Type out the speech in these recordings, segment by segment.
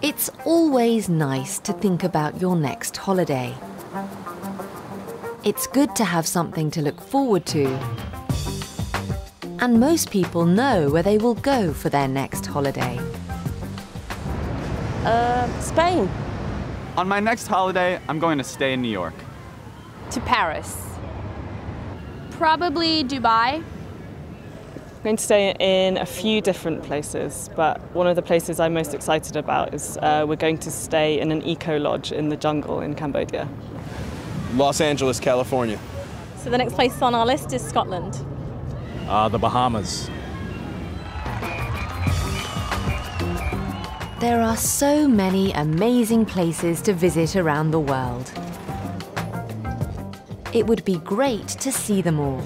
It's always nice to think about your next holiday. It's good to have something to look forward to. And most people know where they will go for their next holiday. Spain. On my next holiday, I'm going to stay in New York. To Paris. Probably Dubai. I'm going to stay in a few different places, but one of the places I'm most excited about is we're going to stay in an eco-lodge in the jungle in Cambodia. Los Angeles, California. So the next place on our list is Scotland. The Bahamas. There are so many amazing places to visit around the world. It would be great to see them all.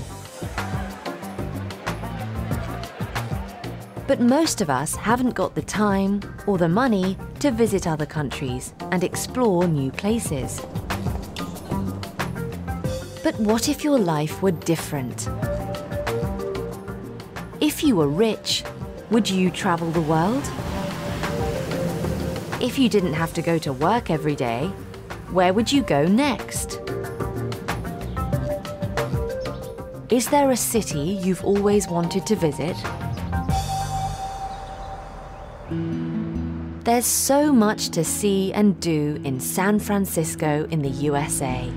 But most of us haven't got the time or the money to visit other countries and explore new places. But what if your life were different? If you were rich, would you travel the world? If you didn't have to go to work every day, where would you go next? Is there a city you've always wanted to visit? There's so much to see and do in San Francisco in the USA.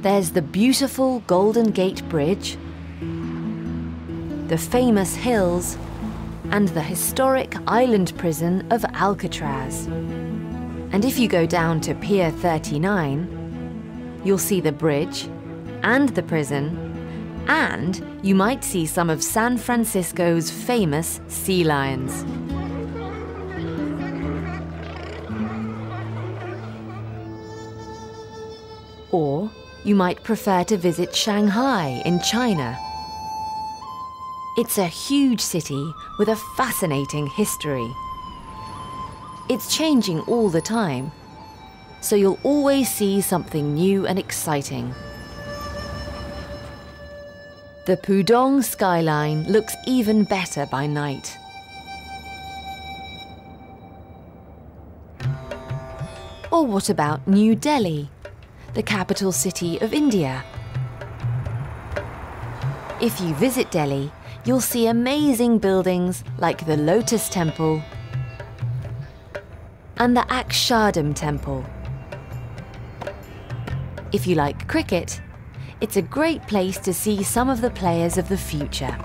There's the beautiful Golden Gate Bridge, the famous hills, and the historic island prison of Alcatraz. And if you go down to Pier 39, you'll see the bridge and the prison, and you might see some of San Francisco's famous sea lions. Or you might prefer to visit Shanghai in China. It's a huge city with a fascinating history. It's changing all the time, so you'll always see something new and exciting. The Pudong skyline looks even better by night. Or what about New Delhi, the capital city of India? If you visit Delhi, you'll see amazing buildings like the Lotus Temple and the Akshardham Temple. If you like cricket, it's a great place to see some of the players of the future.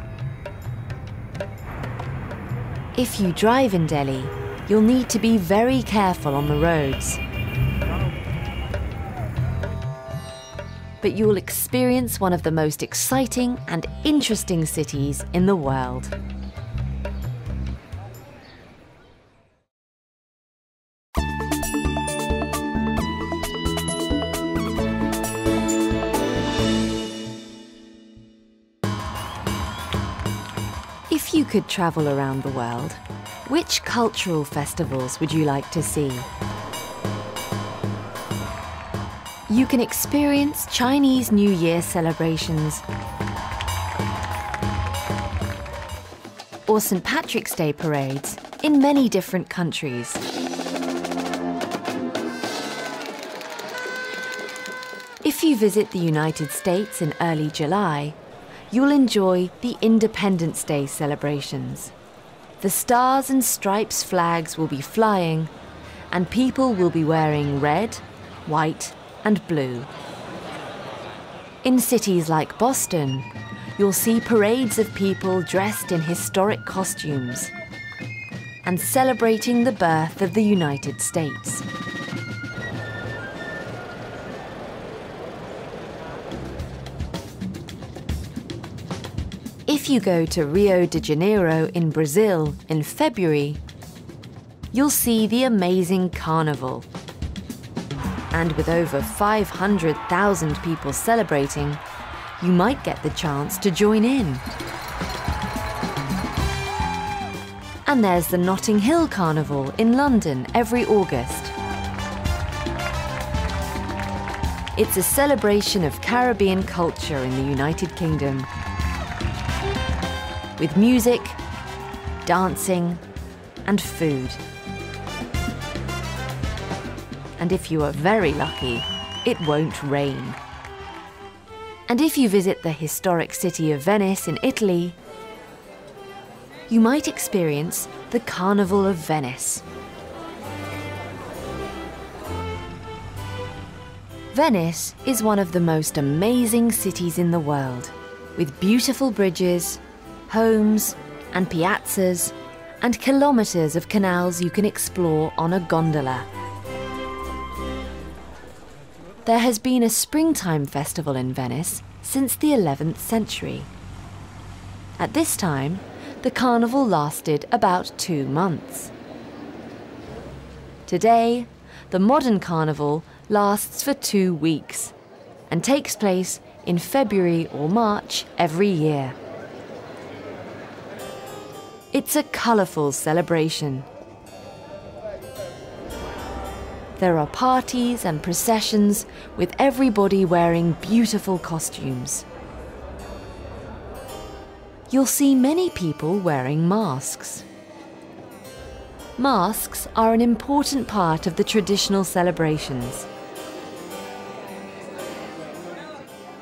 If you drive in Delhi, you'll need to be very careful on the roads. But you'll experience one of the most exciting and interesting cities in the world. If you could travel around the world, which cultural festivals would you like to see? You can experience Chinese New Year celebrations or St. Patrick's Day parades in many different countries. If you visit the United States in early July, you'll enjoy the Independence Day celebrations. The Stars and Stripes flags will be flying, and people will be wearing red, white, and blue. In cities like Boston, you'll see parades of people dressed in historic costumes and celebrating the birth of the United States. If you go to Rio de Janeiro in Brazil in February, you'll see the amazing carnival. And with over 500,000 people celebrating, you might get the chance to join in. And there's the Notting Hill Carnival in London every August. It's a celebration of Caribbean culture in the United Kingdom, with music, dancing, and food. And if you are very lucky, it won't rain. And if you visit the historic city of Venice in Italy, you might experience the Carnival of Venice. Venice is one of the most amazing cities in the world, with beautiful bridges, homes and piazzas, and kilometers of canals you can explore on a gondola. There has been a springtime festival in Venice since the 11th century. At this time, the carnival lasted about 2 months. Today, the modern carnival lasts for 2 weeks and takes place in February or March every year. It's a colourful celebration. There are parties and processions with everybody wearing beautiful costumes. You'll see many people wearing masks. Masks are an important part of the traditional celebrations.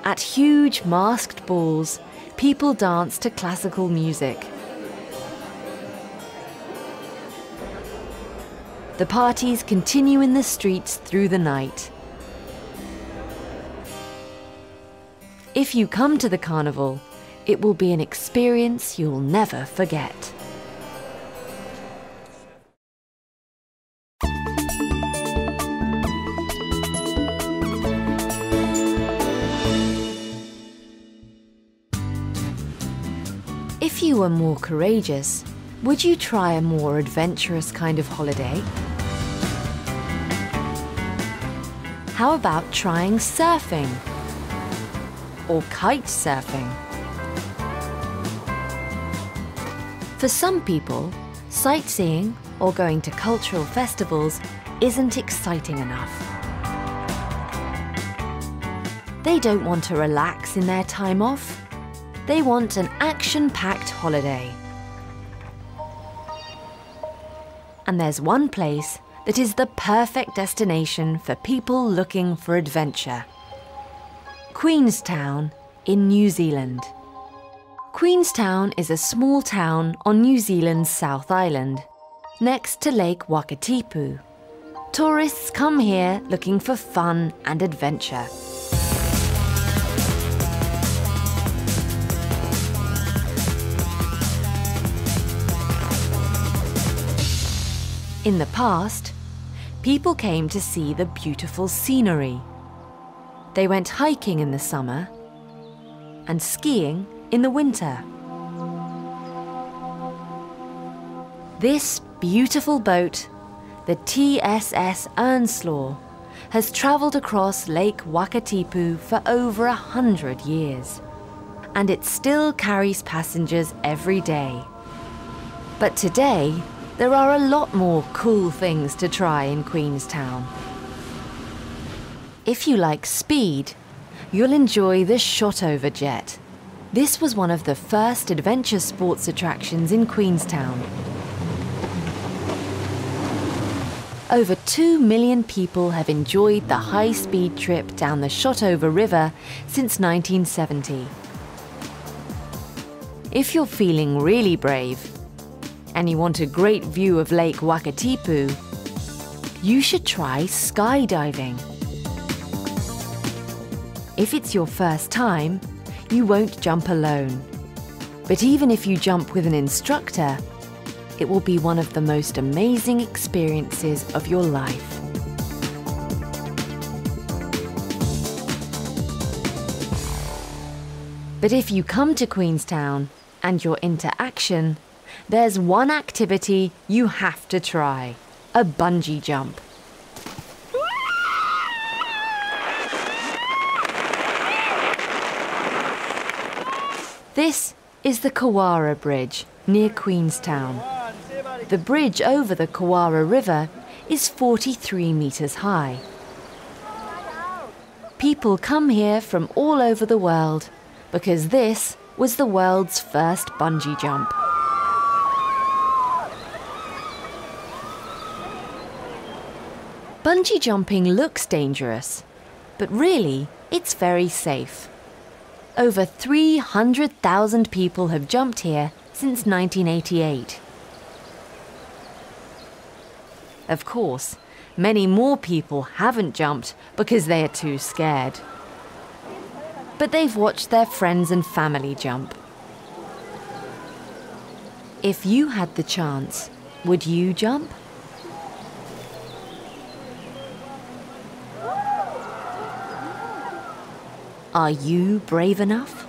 At huge masked balls, people dance to classical music. The parties continue in the streets through the night. If you come to the carnival, it will be an experience you'll never forget. If you were more courageous, would you try a more adventurous kind of holiday? How about trying surfing? Or kite surfing? For some people, sightseeing or going to cultural festivals isn't exciting enough. They don't want to relax in their time off. They want an action-packed holiday. And there's one place that is the perfect destination for people looking for adventure. Queenstown in New Zealand. Queenstown is a small town on New Zealand's South Island, next to Lake Wakatipu. Tourists come here looking for fun and adventure. In the past, people came to see the beautiful scenery. They went hiking in the summer and skiing in the winter. This beautiful boat, the TSS Earnslaw, has travelled across Lake Wakatipu for over 100 years, and it still carries passengers every day. But today, there are a lot more cool things to try in Queenstown. If you like speed, you'll enjoy the Shotover jet. This was one of the first adventure sports attractions in Queenstown. Over 2 million people have enjoyed the high-speed trip down the Shotover River since 1970. If you're feeling really brave, and you want a great view of Lake Wakatipu, you should try skydiving. If it's your first time, you won't jump alone. But even if you jump with an instructor, it will be one of the most amazing experiences of your life. But if you come to Queenstown and you're into action, there's one activity you have to try: a bungee jump. This is the Kawara Bridge near Queenstown. The bridge over the Kawara River is 43 meters high. People come here from all over the world because this was the world's first bungee jump. Bungee jumping looks dangerous, but really, it's very safe. Over 300,000 people have jumped here since 1988. Of course, many more people haven't jumped because they are too scared. But they've watched their friends and family jump. If you had the chance, would you jump? Are you brave enough?